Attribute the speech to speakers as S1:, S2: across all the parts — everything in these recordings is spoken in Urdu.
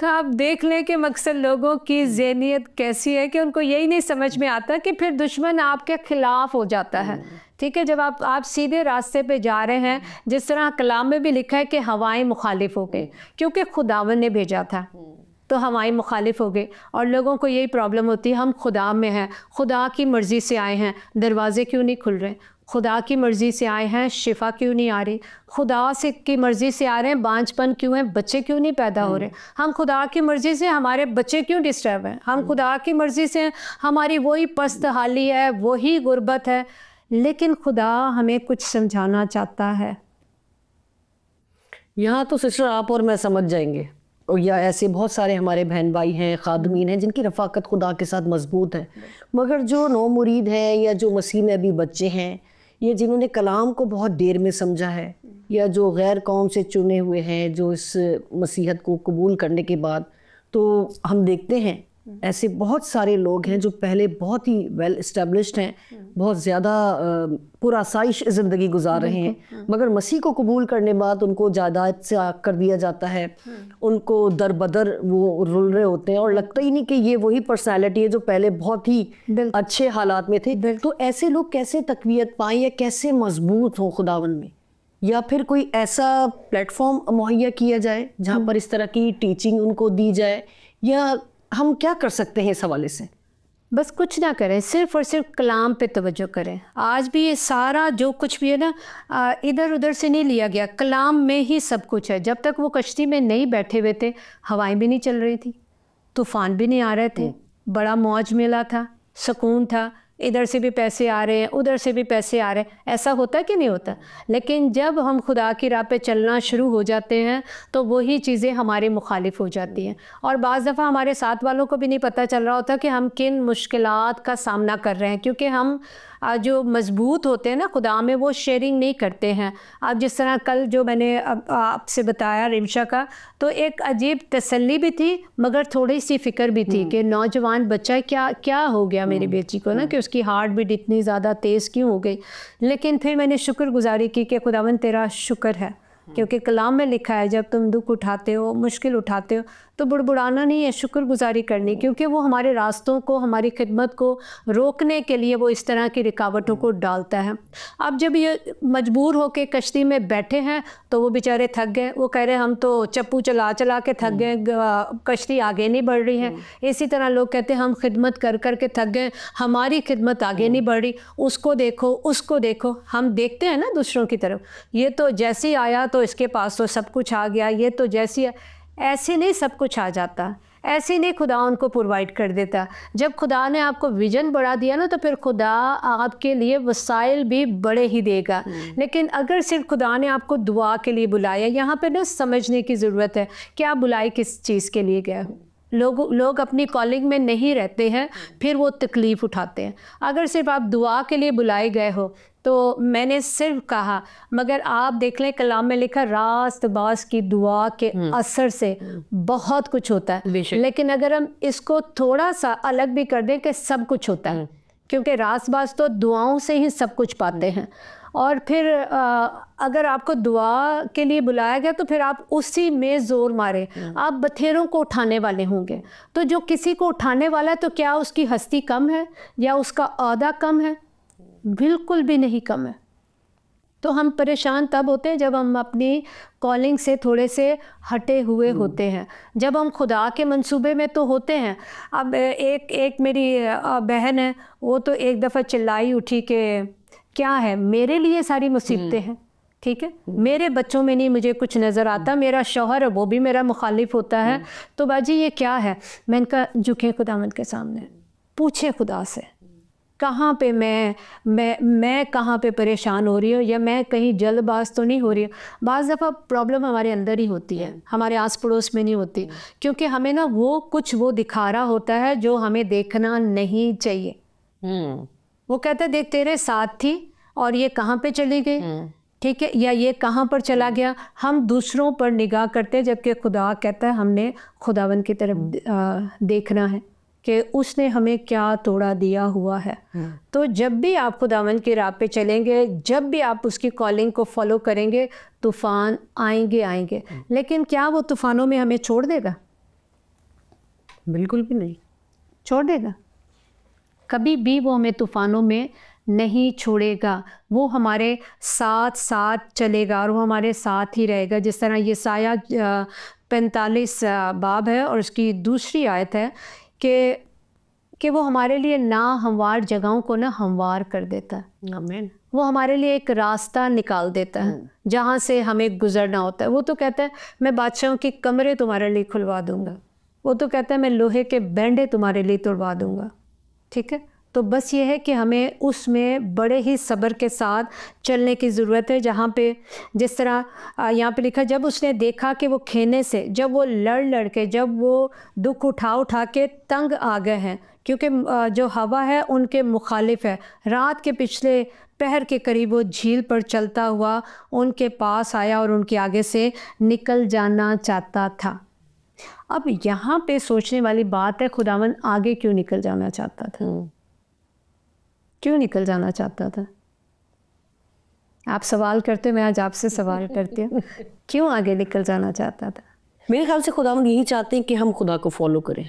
S1: تو آپ دیکھ لیں کہ مقصد لوگوں کی ذہنیت کیسی ہے کہ ان کو یہی نہیں سمجھ میں آتا کہ پھر دشمن آپ کے خلاف ہو جاتا ہے. ٹھیک ہے, جب آپ سیدھے راستے پہ جا رہے ہیں, جس طرح کلام میں بھی لکھا ہے کہ ہوائیں مخالف ہو گئی, کیونکہ خداوند نے بھیجا تھا تو ہوائیں مخالف ہو گئی. اور لوگوں کو یہی پرابلم ہوتی ہے, ہم خدا میں ہیں, خدا کی مرضی سے آئے ہیں, دروازے کیوں نہیں کھل رہے, خدا کی مرضی سے آئے ہیں, شفا کیوں نہیں آ رہی, خدا سے کی مرضی سے آ رہے ہیں, بانجھ پن کیوں ہے, بچے کیوں نہیں پیدا ہو رہے. ہم خدا کی مرضی سے, ہمارے بچے کیوں ڈسٹرب ہیں, ہم خدا کی مرضی سے, ہماری وہی پست حالی ہے, وہی غربت ہے. لیکن خدا ہمیں کچھ سمجھانا چاہتا ہے.
S2: یہاں تو سسٹر آپ اور میں سمجھ جائیں گے, اور یا ایسے بہت سارے ہمارے بہن بھائی ہیں, خادمین ہیں, جن کی رفاقت خدا کے ساتھ مضبوط ہے, مگر جو نو مرید ہیں یا جو مسیح میں ابھی بچے ہیں, یا جنہوں نے کلام کو بہت دیر میں سمجھا ہے, یا جو غیر قوم سے چنے ہوئے ہیں, جو اس مسیحت کو قبول کرنے کے بعد, تو ہم دیکھتے ہیں ایسے بہت سارے لوگ ہیں جو پہلے بہت ہی ویل اسٹیبلشڈ ہیں, بہت زیادہ پرآسائش زندگی گزار رہے ہیں, مگر مسیح کو قبول کرنے بعد ان کو جائیداد سے کر دیا جاتا ہے, ان کو در بدر وہ رل رہے ہوتے ہیں, اور لگتا ہی نہیں کہ یہ وہی پرسنالٹی ہے جو پہلے بہت ہی اچھے حالات میں تھے. تو ایسے لوگ کیسے تقویت پائیں یا کیسے مضبوط ہوں خداوند میں, یا پھر کوئی ایسا پلیٹ فارم مہیا کیا جائے جہاں پر اس طرح کی ٹیچنگ ان کو دی جائے, یا ہم کیا کر سکتے ہیں اس حوالے سے؟
S1: بس کچھ نہ کریں, صرف اور صرف کلام پہ توجہ کریں. آج بھی یہ سارا جو کچھ بھی ہے نا, ادھر ادھر سے نہیں لیا گیا, کلام میں ہی سب کچھ ہے. جب تک وہ کشتی میں نہیں بیٹھے ہوئے تھے, ہوائیں بھی نہیں چل رہی تھی, طوفان بھی نہیں آ رہے تھے, بڑا موج میلا تھا, سکون تھا, ادھر سے بھی پیسے آ رہے ہیں, ادھر سے بھی پیسے آ رہے ہیں. ایسا ہوتا ہے کہ نہیں ہوتا؟ لیکن جب ہم خدا کی راہ پہ چلنا شروع ہو جاتے ہیں تو وہی چیزیں ہمارے مخالف ہو جاتی ہیں, اور بعض دفعہ ہمارے ساتھ والوں کو بھی نہیں پتہ چل رہا ہوتا کہ ہم کن مشکلات کا سامنا کر رہے ہیں, کیونکہ ہم جو مضبوط ہوتے ہیں نا خدا میں, وہ شیئرنگ نہیں کرتے ہیں. اب جس طرح کل جو میں نے آپ سے بتایا رمشا کا, تو ایک عجیب تسلی بھی تھی مگر تھوڑی سی فکر بھی تھی کہ نوجوان بچہ کیا ہو گیا میری بیٹی کو نا, کہ اس کی ہارٹ بیٹ اتنی زیادہ تیز کیوں ہو گئی. لیکن پھر میں نے شکر گزاری کی کہ خداوند تیرا شکر ہے, کیونکہ کلام میں لکھا ہے جب تم دکھ اٹھاتے ہو, مشکل اٹھاتے ہو, تو بڑبڑانا نہیں ہے, شکر گزاری کرنی, کیونکہ وہ ہمارے راستوں کو, ہماری خدمت کو روکنے کے لیے وہ اس طرح کی رکاوٹوں کو ڈالتا ہے. اب جب یہ مجبور ہو کے کشتی میں بیٹھے ہیں تو وہ بیچارے تھک گئے, وہ کہہ رہے ہم تو چپو چلا چلا کے تھک گئے, کشتی آگے نہیں بڑھ رہی ہے. اسی طرح لوگ کہتے ہیں ہم خدمت کر کر کے تھک گئے, ہماری خدمت آگے نہیں بڑھ رہی, اس کو دیکھو اس کو دیکھو. ہم دیکھتے ہیں نا دوسروں کی طرف, یہ تو جیسے ہی آیا تو اس کے پاس تو سب کچھ آ گیا, یہ تو جیسی, ایسے نہیں سب کچھ آ جاتا, ایسے نہیں خدا ان کو پرووائڈ کر دیتا. جب خدا نے آپ کو ویژن بڑھا دیا نا, تو پھر خدا آپ کے لیے وسائل بھی بڑے ہی دے گا. لیکن اگر صرف خدا نے آپ کو دعا کے لیے بلایا, یہاں پہ نا سمجھنے کی ضرورت ہے کہ آپ بلائی کس چیز کے لیے گئے ہو. لوگ اپنی کالنگ میں نہیں رہتے ہیں, پھر وہ تکلیف اٹھاتے ہیں. اگر صرف آپ دعا کے لیے بلائے گئے ہو تو میں نے صرف کہا, مگر آپ دیکھ لیں کلام میں لکھا راست باز کی دعا کے اثر سے بہت کچھ ہوتا ہے. لیکن اگر ہم اس کو تھوڑا سا الگ بھی کر دیں کہ سب کچھ ہوتا ہے, کیونکہ راست باز تو دعاؤں سے ہی سب کچھ پاتے ہیں. اور پھر اگر آپ کو دعا کے لیے بلایا گیا تو پھر آپ اسی میں زور مارے, آپ بتھیروں کو اٹھانے والے ہوں گے. تو جو کسی کو اٹھانے والا ہے تو کیا اس کی ہستی کم ہے یا اس کا عہدہ کم ہے؟ بالکل بھی نہیں کم ہے. تو ہم پریشان تب ہوتے ہیں جب ہم اپنی کالنگ سے تھوڑے سے ہٹے ہوئے ہوتے ہیں, جب ہم خدا کے منصوبے میں تو ہوتے ہیں. اب ایک میری بہن ہے, وہ تو ایک دفعہ چلائی اٹھی کہ کیا ہے, میرے لیے ساری مصیبتیں ہیں, ٹھیک ہے, میرے بچوں میں نہیں مجھے کچھ نظر آتا, میرا شوہر ہے وہ بھی میرا مخالف ہوتا ہے, تو باجی یہ کیا ہے. میں نے کہا جھکیں خداوند کے سامنے, پوچھیں خدا سے کہاں پہ میں کہاں پہ پریشان ہو رہی ہوں, یا میں کہیں جلد باز تو نہیں ہو رہی ہوں. بعض دفعہ پرابلم ہمارے اندر ہی ہوتی ہے, ہمارے آس پڑوس میں نہیں ہوتی, کیونکہ ہمیں نا وہ کچھ وہ دکھا رہا ہوتا ہے جو ہمیں دیکھنا نہیں چاہیے. وہ کہتا ہے دیکھ تیرے ساتھ تھی اور یہ کہاں پہ چلی گئی, ٹھیک ہے, یا یہ کہاں پر چلا گیا. ہم دوسروں پر نگاہ کرتے, جبکہ خدا کہتا ہے ہم نے خداوند کی طرف دیکھنا ہے کہ اس نے ہمیں کیا توڑا دیا ہوا ہے. تو جب بھی آپ خداوند کی راہ پہ چلیں گے, جب بھی آپ اس کی کالنگ کو فالو کریں گے, طوفان آئیں گے. لیکن کیا وہ طوفانوں میں ہمیں چھوڑ دے گا؟
S2: بالکل بھی نہیں
S1: چھوڑ دے گا؟ کبھی بھی وہ ہمیں طوفانوں میں نہیں چھوڑے گا، وہ ہمارے ساتھ ساتھ چلے گا اور وہ ہمارے ساتھ ہی رہے گا. جس طرح یہ سایہ 45 باب ہے اور اس کی دوسری آیت ہے کہ وہ ہمارے لیے ناہموار جگہوں کو نا ہموار کر دیتا ہے.
S2: آمین.
S1: وہ ہمارے لیے ایک راستہ نکال دیتا ہے جہاں سے ہمیں گزرنا ہوتا ہے. وہ تو کہتا ہے میں بادشاہوں کے کمرے تمہارے لیے کھلوا دوں گا. وہ تو کہتا ہے میں لوہے کے بینڈے تمہارے لیے توڑوا دوں گا. ٹھیک ہے، تو بس یہ ہے کہ ہمیں اس میں بڑے ہی صبر کے ساتھ چلنے کی ضرورت ہے. جہاں پہ جس طرح یہاں پہ لکھا، جب اس نے دیکھا کہ وہ کھینے سے، جب وہ لڑ کے، جب وہ دکھ اٹھا کے تنگ آ گئے ہیں، کیونکہ جو ہوا ہے ان کے مخالف ہے. رات کے پچھلے پہر کے قریب وہ جھیل پر چلتا ہوا ان کے پاس آیا اور ان کے آگے سے نکل جانا چاہتا تھا. اب یہاں پہ سوچنے والی بات ہے، خداوند آگے کیوں نکل جانا چاہتا تھا؟ کیوں نکل جانا چاہتا تھا؟ آپ سوال کرتے، میں آج آپ سے سوال کرتی ہوں، کیوں آگے نکل جانا چاہتا تھا؟
S2: میرے خیال سے خداوند یہی چاہتے ہیں کہ ہم خدا کو فالو کریں.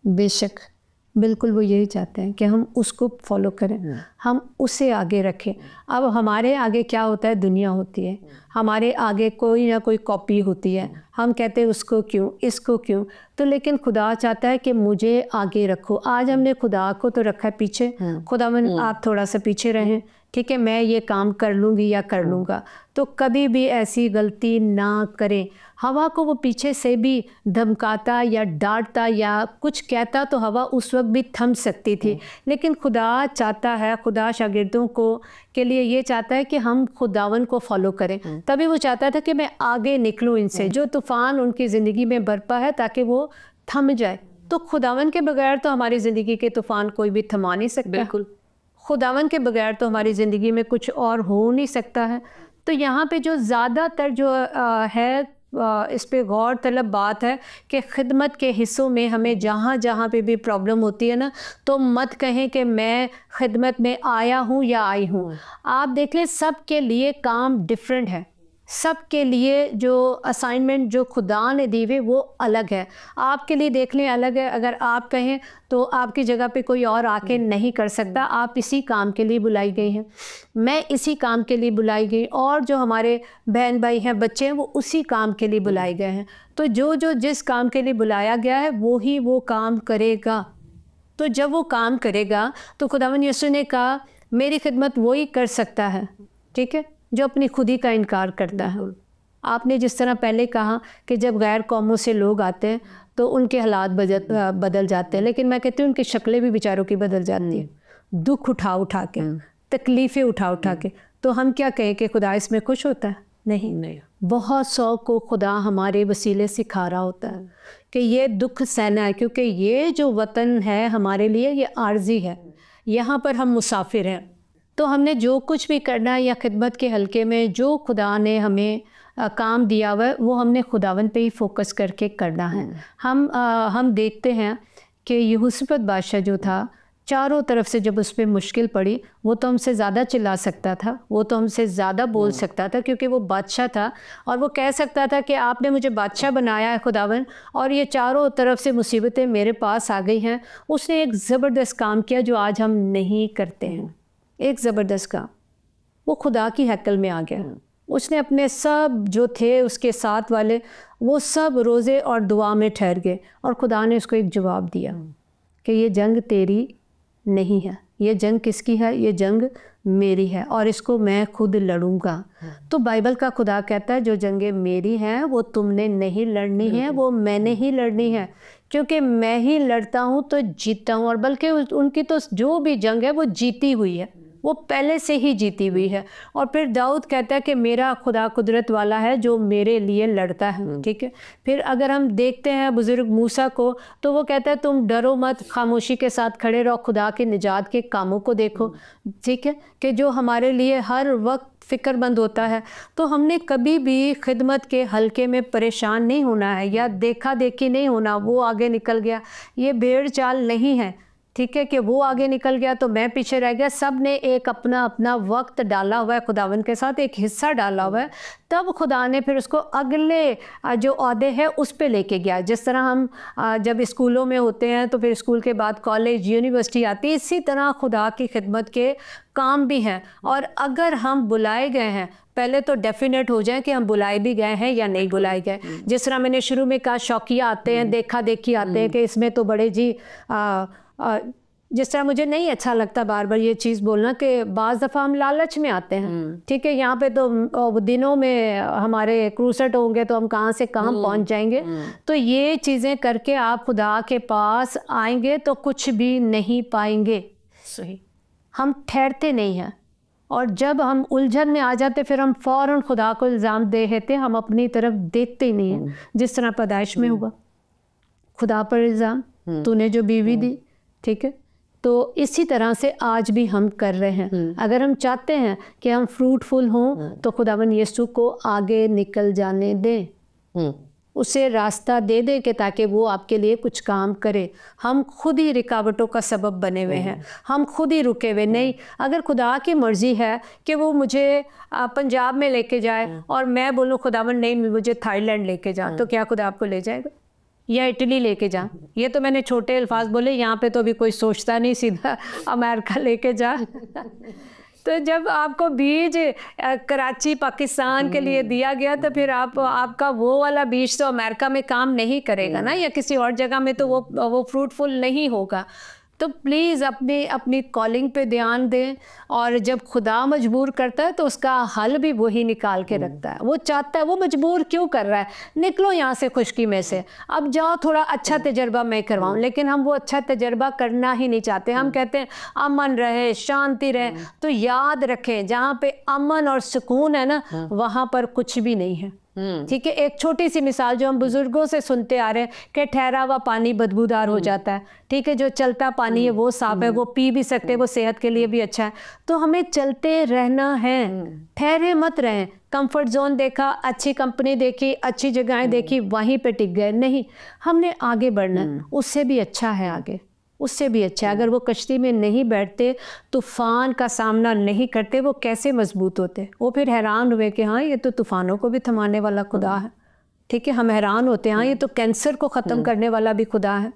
S1: بے شک، بالکل وہ یہی چاہتے ہیں کہ ہم اس کو فالو کریں، ہم اسے آگے رکھیں. اب ہمارے آگے کیا ہوتا ہے؟ دنیا ہوتی ہے. ہمارے آگے کوئی نہ کوئی کاپی ہوتی ہے. ہم کہتے ہیں اس کو کیوں، اس کو کیوں. تو لیکن خدا چاہتا ہے کہ مجھے آگے رکھو. آج ہم نے خدا کو تو رکھا ہے پیچھے. خداوند آپ تھوڑا سا پیچھے رہیں، ٹھیک ہے، میں یہ کام کر لوں گی یا کر لوں گا. تو کبھی بھی ایسی غلطی نہ کریں. ہوا کو وہ پیچھے سے بھی دھمکاتا یا ڈانٹتا یا کچھ کہتا تو ہوا اس وقت بھی تھم سکتی تھی. لیکن خدا چاہتا ہے، خدا شاگردوں کے لیے یہ چاہتا ہے کہ ہم خداوند کو فالو کریں. تبھی وہ چاہتا تھا کہ میں آگے نکلوں ان سے، جو طوفان ان کی زندگی میں برپا ہے، تاکہ وہ تھم جائے. تو خداوند کے بغیر تو ہماری زندگی کے طوفان کوئی بھی تھما نہیں سکتا.
S2: بالکل.
S1: خداوند کے بغیر تو ہماری زندگی میں کچھ اور ہو نہیں سکتا ہے. تو یہاں پہ جو زیادہ تر جو ہے اس پہ غور طلب بات ہے کہ خدمت کے حصوں میں ہمیں جہاں پہ بھی پرابلم ہوتی ہے نا، تو مت کہیں کہ میں خدمت میں آیا ہوں یا آئی ہوں. آپ دیکھ لیں سب کے لیے کام ڈیفرنٹ ہے. سب کے لیے جو اسائنمنٹ جو خدا نے دی ہوئے وہ الگ ہے. آپ کے لیے دیکھ لیں الگ ہے. اگر آپ کہیں تو آپ کی جگہ پہ کوئی اور آ کے نہیں کر سکتا. آپ اسی کام کے لیے بلائی گئی ہیں، میں اسی کام کے لیے بلائی گئی، اور جو ہمارے بہن بھائی ہیں، بچے ہیں، وہ اسی کام کے لیے بلائے گئے ہیں. تو جو جس کام کے لیے بلایا گیا ہے وہی وہ کام کرے گا. تو جب وہ کام کرے گا تو خداوند یسوع نے کہا میری خدمت وہی کر سکتا ہے، ٹھیک ہے، جو اپنی خودی کا انکار کرتا ہے. آپ نے جس طرح پہلے کہا کہ جب غیر قوموں سے لوگ آتے ہیں تو ان کے حالات بدل جاتے ہیں، لیکن میں کہتی ہوں ان کی شکلیں بھی بیچاروں کی بدل جاتی ہیں، دکھ اٹھا کے، تکلیفیں اٹھا کے. تو ہم کیا کہیں کہ خدا اس میں خوش ہوتا ہے؟ نہیں. بہت سو کو خدا ہمارے وسیلے سکھا رہا ہوتا ہے کہ یہ دکھ سہنا ہے، کیونکہ یہ جو وطن ہے ہمارے لیے یہ عارضی ہے، یہاں پر ہم مسافر ہیں. تو ہم نے جو کچھ بھی کرنا ہے یا خدمت کے حلقے میں جو خدا نے ہمیں کام دیا ہوا ہے وہ ہم نے خداوند پہ ہی فوکس کر کے کرنا ہے. ہم دیکھتے ہیں کہ یہوشافط بادشاہ جو تھا، چاروں طرف سے جب اس پہ مشکل پڑی، وہ تو ہم سے زیادہ چلا سکتا تھا، وہ تو ہم سے زیادہ بول سکتا تھا، کیونکہ وہ بادشاہ تھا، اور وہ کہہ سکتا تھا کہ آپ نے مجھے بادشاہ بنایا ہے خداوند، اور یہ چاروں طرف سے مصیبتیں میرے پاس آ گئی ہیں. اس نے ایک زبردست کام کیا جو آج ہم نہیں کرتے ہیں. ایک زبردست کام، وہ خدا کی ہیکل میں آ گیا. اس نے اپنے سب جو تھے اس کے ساتھ والے، وہ سب روزے اور دعا میں ٹھہر گئے، اور خدا نے اس کو ایک جواب دیا کہ یہ جنگ تیری نہیں ہے، یہ جنگ کس کی ہے؟ یہ جنگ میری ہے، اور اس کو میں خود لڑوں گا. تو بائبل کا خدا کہتا ہے جو جنگیں میری ہیں وہ تم نے نہیں لڑنی ہیں، وہ میں نے ہی لڑنی ہے، کیونکہ میں ہی لڑتا ہوں تو جیتتا ہوں. اور بلکہ ان کی تو جو بھی جنگ ہے وہ جیتی ہوئی ہے، وہ پہلے سے ہی جیتی ہوئی ہے. اور پھر داؤد کہتا ہے کہ میرا خدا قدرت والا ہے جو میرے لیے لڑتا ہے. ٹھیک ہے. پھر اگر ہم دیکھتے ہیں بزرگ موسیٰ کو، تو وہ کہتا ہے تم ڈرو مت، خاموشی کے ساتھ کھڑے رہو، خدا کے نجات کے کاموں کو دیکھو. ٹھیک ہے، کہ جو ہمارے لیے ہر وقت فکر مند ہوتا ہے. تو ہم نے کبھی بھی خدمت کے حلقے میں پریشان نہیں ہونا ہے، یا دیکھا دیکھی نہیں ہونا، وہ آگے نکل گیا، یہ بھیڑ چال نہیں ہے. ٹھیک ہے کہ وہ آگے نکل گیا تو میں پیچھے رہ گیا. سب نے ایک اپنا اپنا وقت ڈالا ہوا ہے خداوند کے ساتھ, ایک حصہ ڈالا ہوا ہے, تب خدا نے پھر اس کو اگلے جو عہدے ہے اس پہ لے کے گیا. جس طرح ہم جب اسکولوں میں ہوتے ہیں تو پھر اسکول کے بعد کالج یونیورسٹی آتی ہے, اسی طرح خدا کی خدمت کے کام بھی ہیں. اور اگر ہم بلائے گئے ہیں پہلے تو ڈیفینیٹ ہو جائیں کہ ہم بلائے بھی گئے ہیں یا نہیں بلائے گئے. جس طرح میں نے شروع میں کہا شوقیہ آتے ہیں, دیکھا دیکھی آتے ہیں کہ اس میں تو بڑے جی جس طرح مجھے نہیں اچھا لگتا بار بار یہ چیز بولنا کہ بعض دفعہ ہم لالچ میں آتے ہیں. ٹھیک ہے, یہاں پہ تو دنوں میں ہمارے کروسٹ ہوں گے تو ہم کہاں سے کہاں پہنچ جائیں گے. تو یہ چیزیں کر کے آپ خدا کے پاس آئیں گے تو کچھ بھی نہیں پائیں گے.
S2: صحیح.
S1: ہم ٹھہرتے نہیں ہیں, اور جب ہم الجھن میں آ جاتے پھر ہم فوراً خدا کو الزام دے دیتے, ہم اپنی طرف دیکھتے ہی نہیں ہیں. جس طرح پیدائش میں ہوا, خدا پر الزام, تو نے جو بیوی دی. ٹھیک ہے, تو اسی طرح سے آج بھی ہم کر رہے ہیں. اگر ہم چاہتے ہیں کہ ہم فروٹفل ہوں تو خداوند یسوع کو آگے نکل جانے دیں, اسے راستہ دے دیں کہ تاکہ وہ آپ کے لیے کچھ کام کرے. ہم خود ہی رکاوٹوں کا سبب بنے ہوئے ہیں, ہم خود ہی رکے ہوئے. نہیں, اگر خدا کی مرضی ہے کہ وہ مجھے پنجاب میں لے کے جائے اور میں بولوں خداوند نہیں مجھے تھائی لینڈ لے کے جا, تو کیا خدا آپ کو لے جائے گا؟ یا اٹلی لے کے جا؟ یہ تو میں نے چھوٹے الفاظ بولے, یہاں پہ تو ابھی کوئی سوچتا نہیں, سیدھا امریکہ لے کے جا. تو جب آپ کو بیج کراچی پاکستان کے لیے دیا گیا تو پھر آپ کا وہ والا بیج تو امریکہ میں کام نہیں کرے گا نا, یا کسی اور جگہ میں تو وہ فروٹفل نہیں ہوگا. تو پلیز اپنی کالنگ پہ دھیان دیں, اور جب خدا مجبور کرتا ہے تو اس کا حل بھی وہی نکال کے رکھتا ہے. وہ چاہتا ہے, وہ مجبور کیوں کر رہا ہے, نکلو یہاں سے خشکی میں سے, اب جاؤ تھوڑا اچھا تجربہ میں کرواؤں. لیکن ہم وہ اچھا تجربہ کرنا ہی نہیں چاہتے. ہم کہتے ہیں امن رہے, شانتی رہے. تو یاد رکھیں جہاں پہ امن اور سکون ہے نا, وہاں پر کچھ بھی نہیں ہے. ٹھیک ہے, ایک چھوٹی سی مثال جو ہم بزرگوں سے سنتے آ رہے ہیں کہ ٹھہرا ہوا پانی بدبودار ہو جاتا ہے. ٹھیک ہے, جو چلتا پانی ہے وہ صاف ہے, وہ پی بھی سکتے, وہ صحت کے لیے بھی اچھا ہے. تو ہمیں چلتے رہنا ہے, ٹھہرے مت رہیں. کمفرٹ زون دیکھا, اچھی کمپنی دیکھی, اچھی جگہیں دیکھی, وہیں پہ ٹک گئے نہیں. ہم نے آگے بڑھنا ہے, اس سے بھی اچھا ہے آگے, اس سے بھی اچھا ہے. اگر وہ کشتی میں نہیں بیٹھتے, طوفان کا سامنا نہیں کرتے, وہ کیسے مضبوط ہوتے؟ وہ پھر حیران ہوئے کہ ہاں یہ تو طوفانوں کو بھی تھمانے والا خدا ہے. ٹھیک ہے, ہم حیران ہوتے ہیں ہاں یہ تو کینسر کو ختم کرنے والا بھی خدا ہے.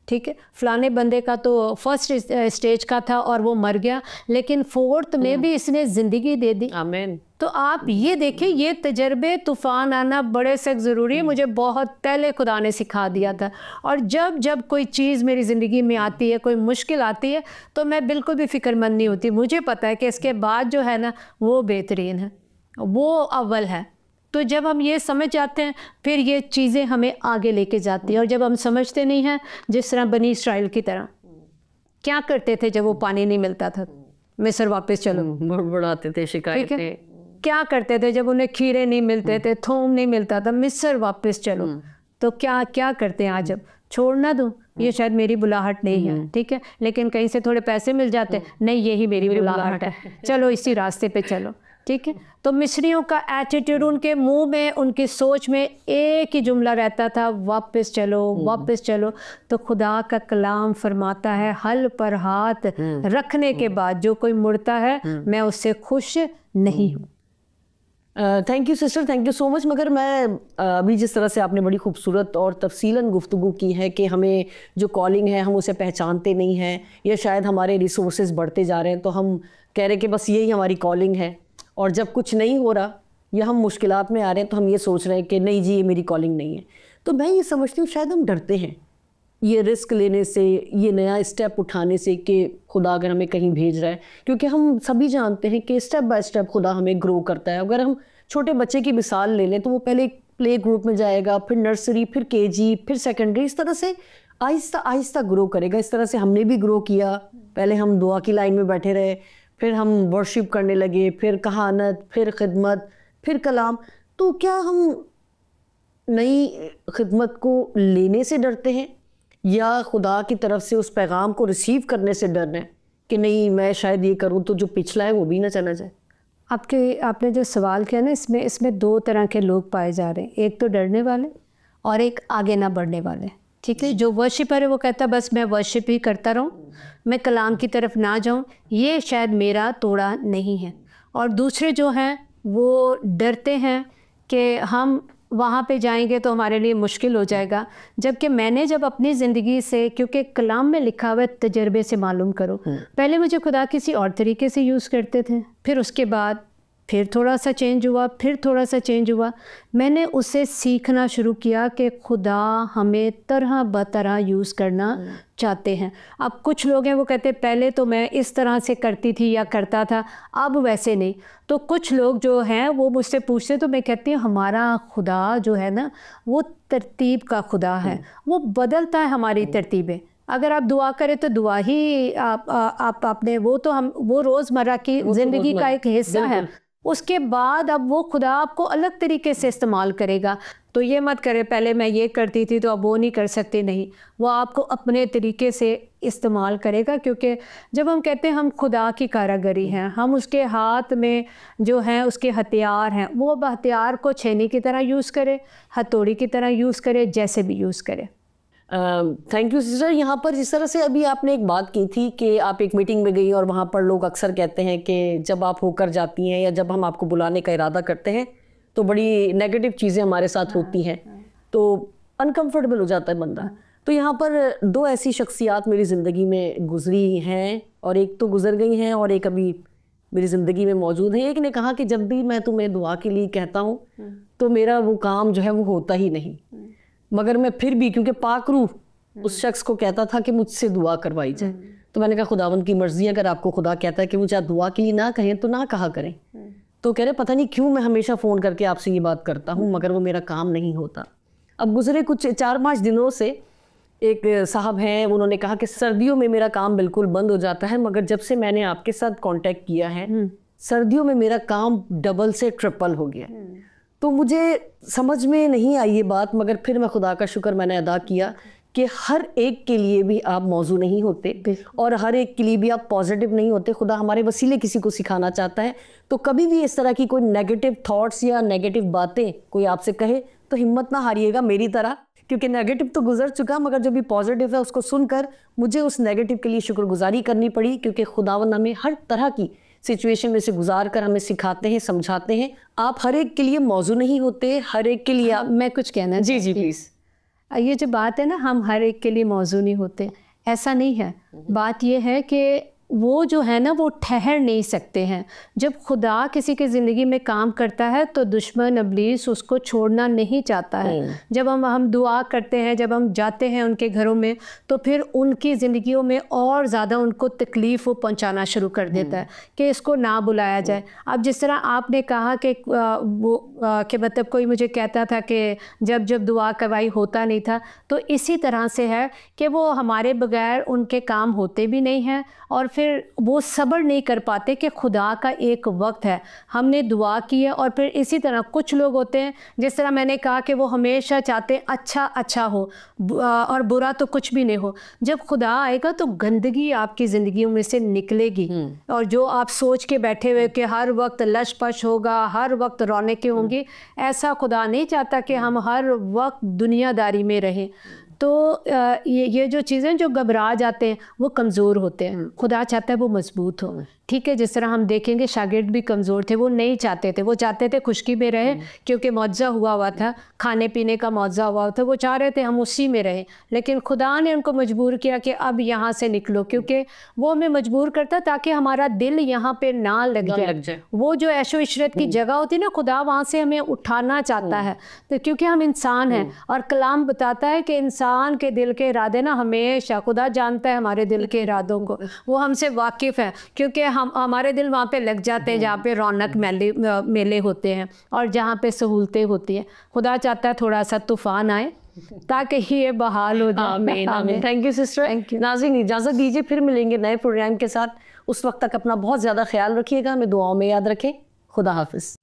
S1: ٹھیک ہے, فلانے بندے کا تو فرسٹ اسٹیج کا تھا اور وہ مر گیا, لیکن فورتھ میں بھی اس نے زندگی دے دی.
S2: آمین.
S1: تو آپ یہ دیکھیں, یہ تجربے طوفان آنا بڑے سخت ضروری ہے. مجھے بہت پہلے خدا نے سکھا دیا تھا, اور جب کوئی چیز میری زندگی میں آتی ہے, کوئی مشکل آتی ہے, تو میں بالکل بھی فکر مند نہیں ہوتی. مجھے پتہ ہے کہ اس کے بعد جو ہے نا وہ بہترین ہے, وہ اول ہے. تو جب ہم یہ سمجھ جاتے ہیں پھر یہ چیزیں ہمیں آگے لے کے جاتی ہیں. اور جب ہم سمجھتے نہیں ہیں, جس طرح بنی اسرائیل کی طرح کیا کرتے تھے جب وہ پانی نہیں ملتا تھا, مصر واپس چلو,
S2: بڑھاتے تھے شکایتیں.
S1: کیا کرتے تھے جب انہیں کھیرے نہیں ملتے تھے, تھوم نہیں ملتا تھا, مصر واپس چلو. تو کیا کرتے ہیں آج؟ اب چھوڑ نہ دوں, یہ شاید میری بلاہٹ نہیں ہے. ٹھیک ہے, لیکن کہیں سے تھوڑے پیسے مل جاتے, نہیں یہی میری بلاہٹ ہے, چلو اسی راستے پہ چلو. ٹھیک ہے, تو مصریوں کا ایٹیٹیوڈ, ان کے منہ میں, ان کی سوچ میں ایک ہی جملہ رہتا تھا, واپس چلو, واپس چلو. تو خدا کا کلام فرماتا ہے حل پر ہاتھ رکھنے کے بعد جو کوئی مڑتا ہے میں اس سے خوش نہیں ہوں.
S2: Thank you sister, thank you so much. مگر میں ابھی جس طرح سے آپ نے بڑی خوبصورت اور تفصیلاً گفتگو کی ہے کہ ہمیں جو کالنگ ہے ہم اسے پہچانتے نہیں ہیں, یا شاید ہمارے ریسورسز بڑھتے جا رہے ہیں تو ہم کہہ رہے ہیں کہ بس یہی ہماری کالنگ ہے, اور جب کچھ نہیں ہو رہا یا ہم مشکلات میں آ رہے ہیں تو ہم یہ سوچ رہے ہیں کہ نہیں جی یہ میری کالنگ نہیں ہے. تو میں یہ سمجھتی ہوں شاید ہم ڈرتے ہیں یہ رسک لینے سے, یہ نیا اسٹیپ اٹھانے سے کہ خدا اگر ہمیں کہیں بھیج رہا ہے, کیونکہ ہم سبھی جانتے ہیں کہ اسٹیپ بائی اسٹیپ خدا ہمیں گرو کرتا ہے. اگر ہم چھوٹے بچے کی مثال لے لیں تو وہ پہلے پلے گروپ میں جائے گا, پھر نرسری, پھر KG, پھر سیکنڈری, اس طرح سے آہستہ آہستہ گرو کرے گا. اس طرح سے ہم نے بھی گرو کیا. پہلے ہم دعا کی لائن میں بیٹھے رہے, پھر ہم ورشپ کرنے لگے, پھر کہانت, پھر خدمت, پھر کلام. تو کیا ہم نئی خدمت کو لینے سے ڈرتے ہیں, یا خدا کی طرف سے اس پیغام کو ریسیو کرنے سے ڈر رہے ہیں کہ نہیں میں شاید یہ کروں تو جو پچھلا ہے وہ بھی نہ چلا جائے؟
S1: آپ نے جو سوال کیا نا, اس میں دو طرح کے لوگ پائے جا رہے ہیں, ایک تو ڈرنے والے اور ایک آگے نہ بڑھنے والے. ٹھیک ہے. جو ورشپر ہے وہ کہتا ہے بس میں ورشپ ہی کرتا رہوں, میں کلام کی طرف نہ جاؤں, یہ شاید میرا توڑا نہیں ہے. اور دوسرے جو ہیں وہ ڈرتے ہیں کہ ہم وہاں پہ جائیں گے تو ہمارے لیے مشکل ہو جائے گا. جبکہ میں نے جب اپنی زندگی سے, کیونکہ کلام میں لکھا ہوا ہے تجربے سے معلوم کرو, پہلے مجھے خدا کسی اور طریقے سے یوز کرتے تھے, پھر اس کے بعد پھر تھوڑا سا چینج ہوا, پھر تھوڑا سا چینج ہوا. میں نے اسے سیکھنا شروع کیا کہ خدا ہمیں طرح بطرح یوز کرنا چاہتے ہیں. اب کچھ لوگ ہیں وہ کہتے ہیں پہلے تو میں اس طرح سے کرتی تھی یا کرتا تھا, اب ویسے نہیں. تو کچھ لوگ جو ہیں وہ مجھ سے پوچھتے تو میں کہتی ہوں ہمارا خدا جو ہے نا وہ ترتیب کا خدا ہے, وہ بدلتا ہے ہماری ترتیبیں. اگر آپ دعا کریں تو دعا ہی آپ نے وہ روزمرہ کی زندگی کا ایک حصہ ہے. اس کے بعد اب وہ خدا آپ کو الگ طریقے سے استعمال کرے گا. تو یہ مت کرے پہلے میں یہ کرتی تھی تو اب وہ نہیں کر سکتی, نہیں, وہ آپ کو اپنے طریقے سے استعمال کرے گا. کیونکہ جب ہم کہتے ہیں ہم خدا کی کاراگری ہیں, ہم اس کے ہاتھ میں جو ہیں اس کے ہتھیار ہیں, وہ ہتھیار کو چھینی کی طرح یوز کرے, ہتھوڑی کی طرح یوز کرے, جیسے بھی یوز کرے.
S2: Thank you sister. یہاں پر جس طرح سے ابھی آپ نے ایک بات کی تھی کہ آپ ایک میٹنگ میں گئی اور وہاں پر لوگ اکثر کہتے ہیں کہ جب آپ ہو کر جاتی ہیں یا جب ہم آپ کو بلانے کا ارادہ کرتے ہیں تو بڑی نیگیٹو چیزیں ہمارے ساتھ ہوتی ہیں, تو انکمفرٹیبل ہو جاتا ہے بندہ. تو یہاں پر دو ایسی شخصیات میری زندگی میں گزری ہیں, اور ایک تو گزر گئی ہیں اور ایک ابھی میری زندگی میں موجود ہیں. ایک نے کہا کہ جب بھی میں تمہیں دعا کے لیے کہتا ہوں تو میرا وہ کام جو ہے وہ ہوتا ہی نہیں, مگر میں پھر بھی کیونکہ پاک روح اس شخص کو کہتا تھا کہ مجھ سے دعا کروائی جائے, تو میں نے کہا خداوند کی مرضی ہے, اگر آپ کو خدا کہتا ہے کہ مجھے آپ دعا کے لیے نہ کہیں تو نہ کہا کریں. تو کہہ رہے پتہ نہیں کیوں میں ہمیشہ فون کر کے آپ سے یہ بات کرتا ہوں مگر وہ میرا کام نہیں ہوتا. اب گزرے کچھ 4-5 دنوں سے ایک صاحب ہیں, انہوں نے کہا کہ سردیوں میں میرا کام بالکل بند ہو جاتا ہے, مگر جب سے میں نے آپ کے ساتھ کانٹیکٹ کیا ہے سردیوں میں میرا کام ڈبل سے ٹرپل ہو گیا. تو مجھے سمجھ میں نہیں آئی یہ بات, مگر پھر میں خدا کا شکر میں نے ادا کیا کہ ہر ایک کے لیے بھی آپ موضوع نہیں ہوتے اور ہر ایک کے لیے بھی آپ پازیٹیو نہیں ہوتے. خدا ہمارے وسیلے کسی کو سکھانا چاہتا ہے. تو کبھی بھی اس طرح کی کوئی نیگیٹو تھاٹس یا نیگیٹو باتیں کوئی آپ سے کہے تو ہمت نہ ہاریے گا میری طرح, کیونکہ نیگیٹو تو گزر چکا, مگر جو بھی پازیٹیو ہے اس کو سن کر مجھے اس نیگیٹو کے لیے شکر گزاری کرنی پڑی, کیونکہ خداوند ہمیں ہر طرح کی سچویشن میں سے گزار کر ہمیں سکھاتے ہیں, سمجھاتے ہیں. آپ ہر ایک کے لیے موضوع نہیں ہوتے, ہر ایک کے لیے
S1: میں کچھ کہنا
S2: جی پلیز.
S1: یہ جو بات ہے نا ہم ہر ایک کے لیے موضوع نہیں ہوتے, ایسا نہیں ہے. بات یہ ہے کہ وہ جو ہے نا وہ ٹھہر نہیں سکتے ہیں. جب خدا کسی کی زندگی میں کام کرتا ہے تو دشمن ابلیس اس کو چھوڑنا نہیں چاہتا ہے. جب ہم دعا کرتے ہیں, جب ہم جاتے ہیں ان کے گھروں میں, تو پھر ان کی زندگیوں میں اور زیادہ ان کو تکلیف وہ پہنچانا شروع کر دیتا ہے کہ اس کو نہ بلایا جائے. اب جس طرح آپ نے کہا کہ کہ مطلب کوئی مجھے کہتا تھا کہ جب دعا کروائی ہوتا نہیں تھا, تو اسی طرح سے ہے کہ وہ ہمارے بغیر ان کے کام ہوتے بھی نہیں ہیں, اور پھر وہ صبر نہیں کر پاتے کہ خدا کا ایک وقت ہے, ہم نے دعا کی ہے. اور پھر اسی طرح کچھ لوگ ہوتے ہیں جس طرح میں نے کہا کہ وہ ہمیشہ چاہتے ہیں اچھا ہو اور برا تو کچھ بھی نہیں ہو. جب خدا آئے گا تو گندگی آپ کی زندگیوں میں سے نکلے گی, اور جو آپ سوچ کے بیٹھے ہوئے کہ ہر وقت لش پش ہوگا, ہر وقت رونقیں ہوں گی, ایسا خدا نہیں چاہتا کہ ہم ہر وقت دنیا داری میں رہیں. تو یہ جو چیزیں جو گھبرا جاتے ہیں وہ کمزور ہوتے ہیں. خدا چاہتا ہے وہ مضبوط ہو. ٹھیک ہے, جس طرح ہم دیکھیں گے شاگرد بھی کمزور تھے, وہ نہیں چاہتے تھے, وہ چاہتے تھے خشکی میں رہے کیونکہ معجزہ ہوا تھا, کھانے پینے کا معجزہ ہوا تھا, وہ چاہ رہے تھے ہم اسی میں رہیں. لیکن خدا نے ان کو مجبور کیا کہ اب یہاں سے نکلو, کیونکہ وہ ہمیں مجبور کرتا تاکہ ہمارا دل یہاں پہ نہ لگ جائے. وہ جو عیش و عشرت کی جگہ ہوتی ہے نا, خدا وہاں سے ہمیں اٹھانا چاہتا ہے, تو کیونکہ ہم انسان ہیں, اور کلام بتاتا ہے کہ انسان کے دل کے ارادے نا ہمیشہ خدا جانتا ہے ہمارے دل کے ارادوں کو, وہ ہم سے واقف ہے, کیونکہ ہمارے دل وہاں پہ لگ جاتے ہیں جہاں پہ رونق میلے ہوتے ہیں اور جہاں پہ سہولتیں ہوتی ہیں. خدا چاہتا ہے تھوڑا سا طوفان آئے تاکہ یہ بحال ہو جائے.
S2: آمین آمین. Thank you sister. ناظرین اجازت دیجیے, پھر ملیں گے نئے پروگرام کے ساتھ. اس وقت تک اپنا بہت زیادہ خیال رکھیے گا, ہمیں دعاؤں میں یاد رکھیں. خدا حافظ.